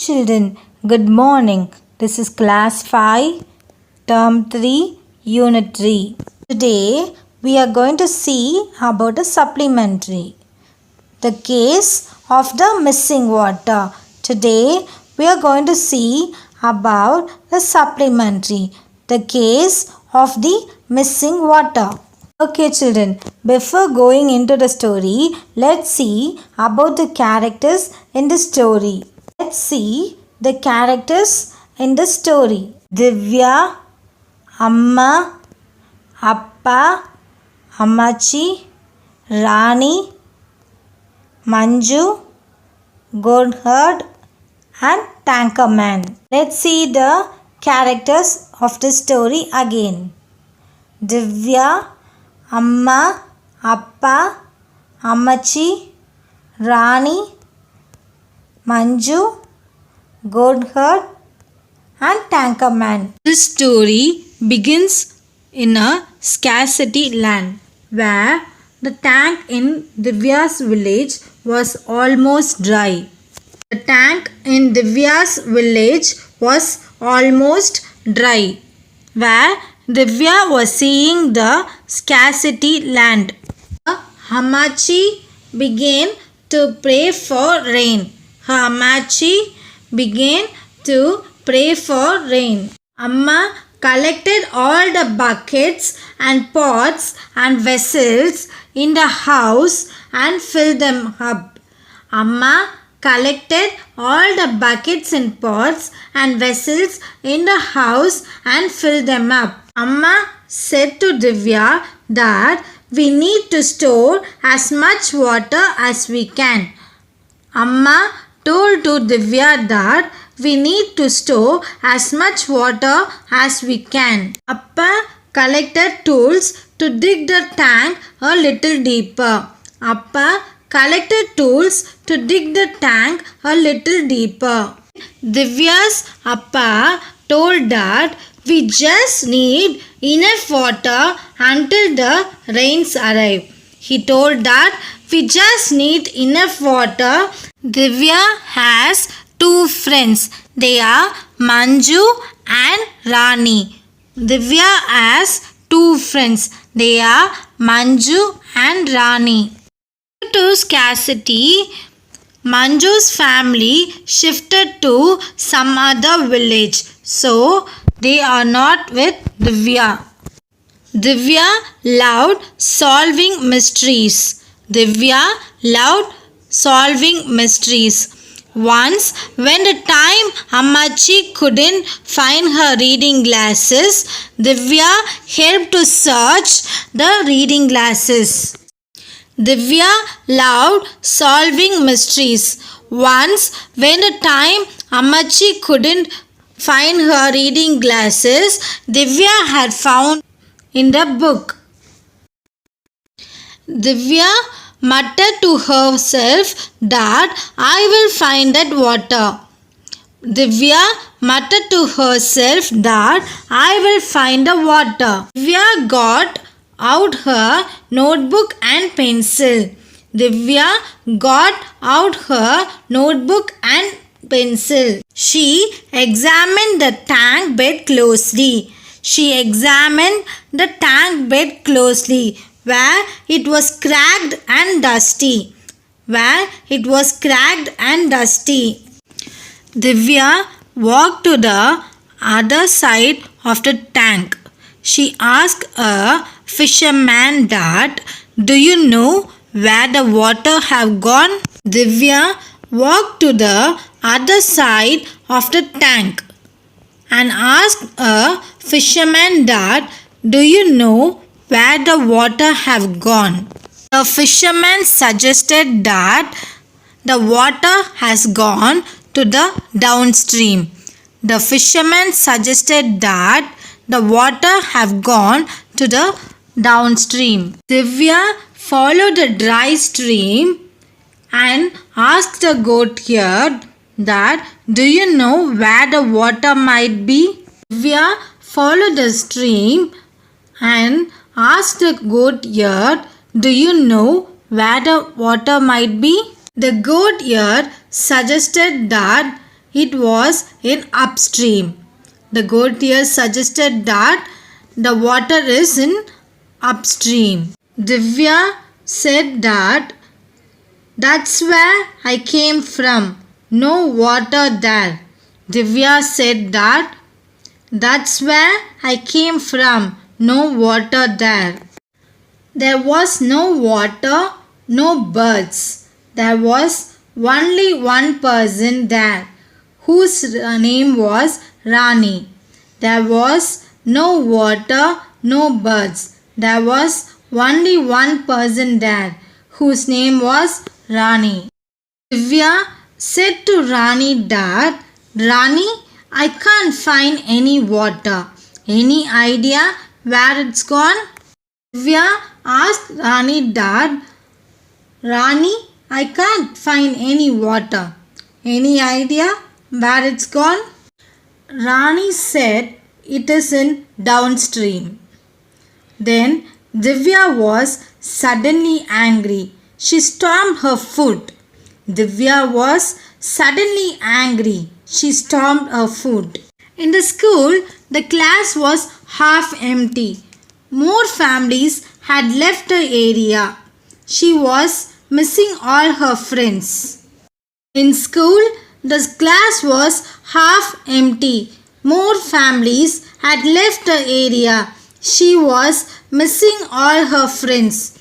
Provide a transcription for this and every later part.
Children, good morning. This is class 5, term 3, unit 3. Today we are going to see about a supplementary. The case of the missing water. Today we are going to see about the supplementary. The case of the missing water. Okay children, before going into the story, let's see about the characters in the story. Let's see the characters in the story. Divya, Amma, Appa, Ammachi, Rani, Manju, Godherd and Tankerman. Let's see the characters of the story again. Divya, Amma, Appa, Ammachi, Rani, Manju, Godherd and Tankerman. This story begins in a scarcity land where the tank in Divya's village was almost dry. The tank in Divya's village was almost dry where Divya was seeing the scarcity land. Ammachi began to pray for rain. Ammachi began to pray for rain. Amma collected all the buckets and pots and vessels in the house and filled them up. Amma collected all the buckets and pots and vessels in the house and filled them up. Amma said to Divya that we need to store as much water as we can. Amma told to Divya that we need to store as much water as we can. Appa collected tools to dig the tank a little deeper. Appa collected tools to dig the tank a little deeper. Divya's Appa told that we just need enough water until the rains arrive. He told that we just need enough water. Divya has two friends. They are Manju and Rani. Divya has two friends. They are Manju and Rani. Due to scarcity, Manju's family shifted to some other village. So, they are not with Divya. Divya loved solving mysteries. Divya loved solving mysteries. Once, when the time Ammachi couldn't find her reading glasses, Divya helped to search the reading glasses. Divya loved solving mysteries. Once, when the time Ammachi couldn't find her reading glasses, Divya had found in the book. Divya muttered to herself that I will find that water. Divya muttered to herself that I will find the water. Divya got out her notebook and pencil. Divya got out her notebook and pencil. She examined the tank bed closely. She examined the tank bed closely, where it was cracked and dusty. Where it was cracked and dusty. Divya walked to the other side of the tank. She asked a fisherman that, do you know where the water have gone? Divya walked to the other side of the tank and asked a fisherman that, do you know where the water have gone? The fisherman suggested that the water has gone to the downstream. The fisherman suggested that the water have gone to the downstream. Divya followed the dry stream and asked the goatherd that, do you know where the water might be? Divya followed the stream and asked the goatherd, do you know where the water might be? The goatherd suggested that it was in upstream. The courtier suggested that the water is in upstream. Divya said that that's where I came from. No water there. Divya said that that's where I came from. No water there. There was no water, no birds. There was only one person there, whose name was Rani. There was no water, no birds. There was only one person there, whose name was Rani. Divya said to Rani that, Rani, I can't find any water. Any idea where it's gone? Divya asked Rani that, Rani, I can't find any water. Any idea where it's gone? Rani said it is in downstream. Then Divya was suddenly angry. She stamped her foot. Divya was suddenly angry. She stamped her foot. In the school, the class was half empty. More families had left the area. She was missing all her friends. In school, the class was half empty. More families had left the area. She was missing all her friends.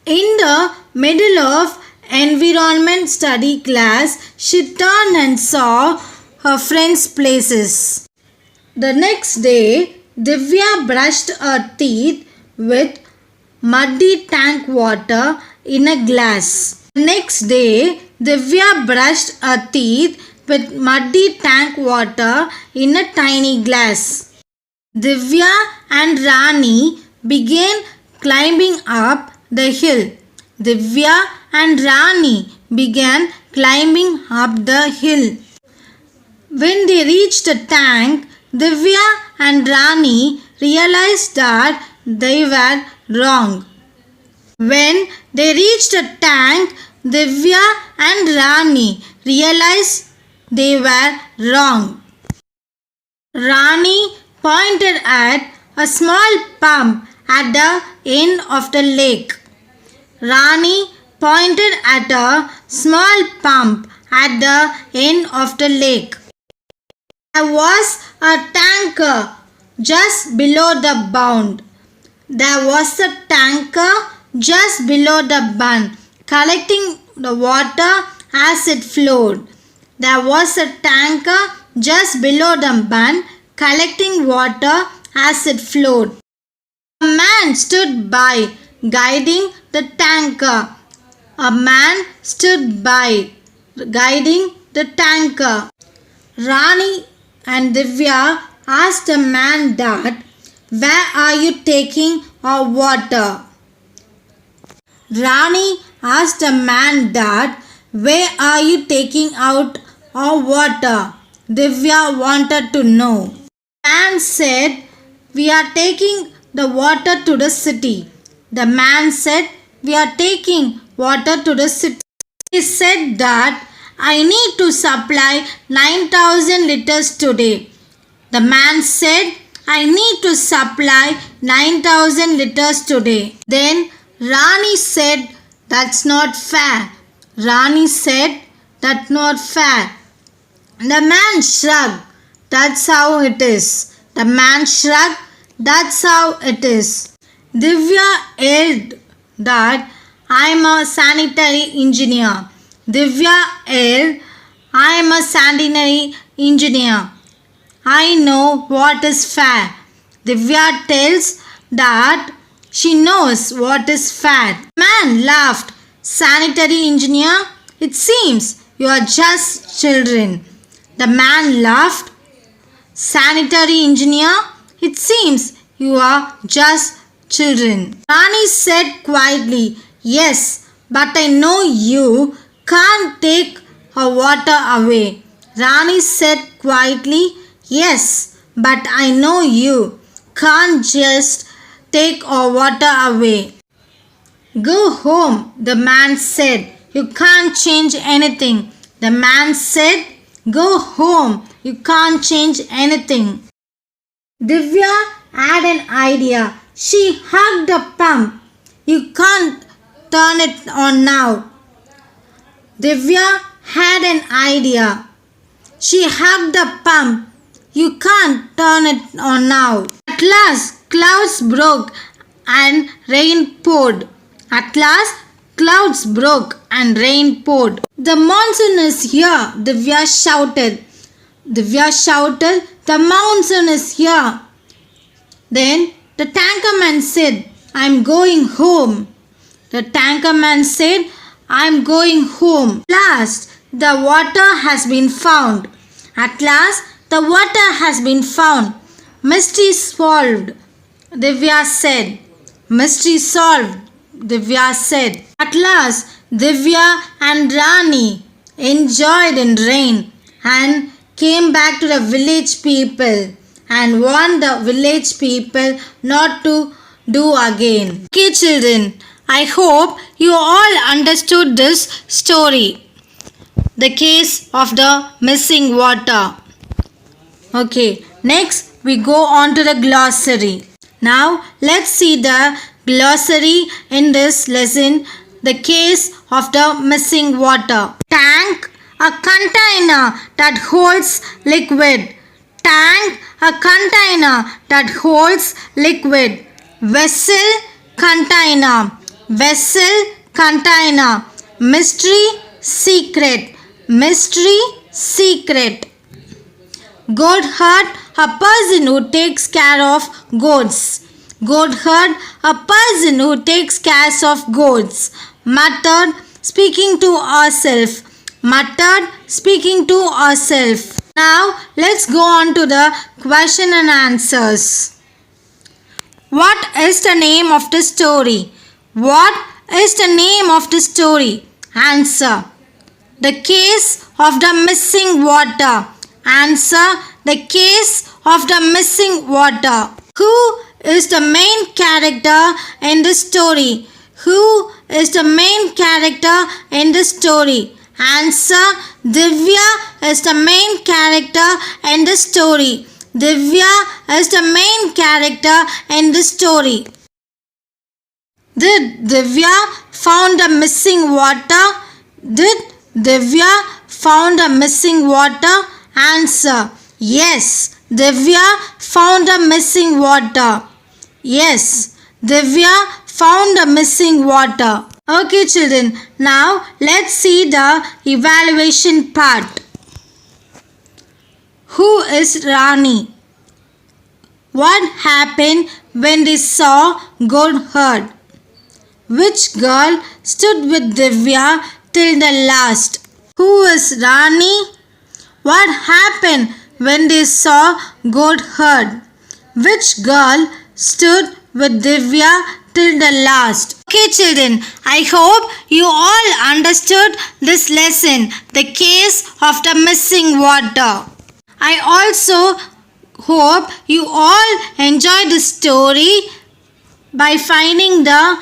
In the middle of environment study class, she turned and saw her friends' places. The next day, Divya brushed her teeth with muddy tank water in a glass. The next day, Divya brushed her teeth with muddy tank water in a tiny glass. Divya and Rani began climbing up the hill. Divya and Rani began climbing up the hill. When they reached the tank, Divya and Rani realized that they were wrong. When they reached the tank, Divya and Rani realized they were wrong. Rani pointed at a small pump at the end of the lake. Rani pointed at a small pump at the end of the lake. There was a tanker just below the bound. There was a tanker just below the bund, collecting the water as it flowed. There was a tanker just below the bund, collecting water as it flowed. A man stood by, guiding the tanker. A man stood by, guiding the tanker. Rani and Divya asked the man that, where are you taking our water? Rani asked the man that, where are you taking out our water? Divya wanted to know. The man said, we are taking the water to the city. The man said, we are taking water to the city. He said that, I need to supply 9,000 liters today. The man said, I need to supply 9,000 liters today. Then Rani said, that's not fair. Rani said, that's not fair. The man shrugged, that's how it is. The man shrugged, that's how it is. Divya yelled that, I am a sanitary engineer. Divya yelled, I am a sanitary engineer. I know what is fair. Divya tells that she knows what is fair. The man laughed. Sanitary engineer, it seems you are just children. The man laughed. Sanitary engineer, it seems you are just children. Rani said quietly, yes, but I know you can't take her water away. Rani said quietly, yes, but I know you can't just take our water away. Go home, the man said. You can't change anything. The man said, Go home. You can't change anything. Divya had an idea. She hugged the pump. You can't turn it on now. Divya had an idea. She hugged the pump. You can't turn it on now. At last, clouds broke and rain poured. At last, clouds broke and rain poured. The monsoon is here, Divya shouted. Divya shouted, the monsoon is here. Then the tankerman said, I'm going home. The tankerman said, I'm going home. At last, the water has been found. At last, the water has been found. Mystery solved, Divya said. Mystery solved, Divya said. At last, Divya and Rani enjoyed in rain and came back to the village people and warned the village people not to do again. Okay, children, I hope you all understood this story. The case of the missing water. Okay, next we go on to the glossary. Now let's see the glossary in this lesson. The case of the missing water. Tank, a container that holds liquid. Tank, a container that holds liquid. Vessel, container. Vessel, container. Mystery, secret. Mystery, secret. Goatherd, a person who takes care of goats. Goatherd, a person who takes care of goats. Muttered, speaking to ourselves. Muttered, speaking to ourselves. Now let's go on to the question and answers. What is the name of the story? What is the name of the story? Answer. The case of the missing water. Answer. The case of the missing water. Who is the main character in the story? Who is the main character in the story? Answer. Divya is the main character in the story. Divya is the main character in the story. Did Divya found the missing water? Did Divya found the missing water? Answer. Yes, Divya found the missing water. Yes, Divya found the missing water. Okay, children, now let's see the evaluation part. Who is Rani? What happened when they saw Goatherd? Which girl stood with Divya till the last? Who is Rani? What happened when they saw Goatherd? Which girl stood with Divya till the last? Okay, children, I hope you all understood this lesson, the case of the missing water. I also hope you all enjoyed the story by finding the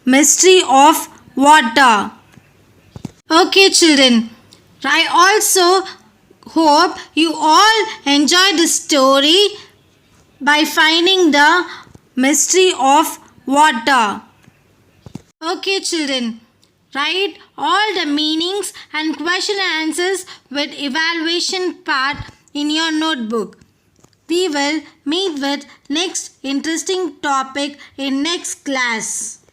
mystery of water. Okay, children, I also hope you all enjoyed the story by finding the mystery of water. Okay, children, write all the meanings and question and answers with evaluation part in your notebook. We will meet with next interesting topic in next class.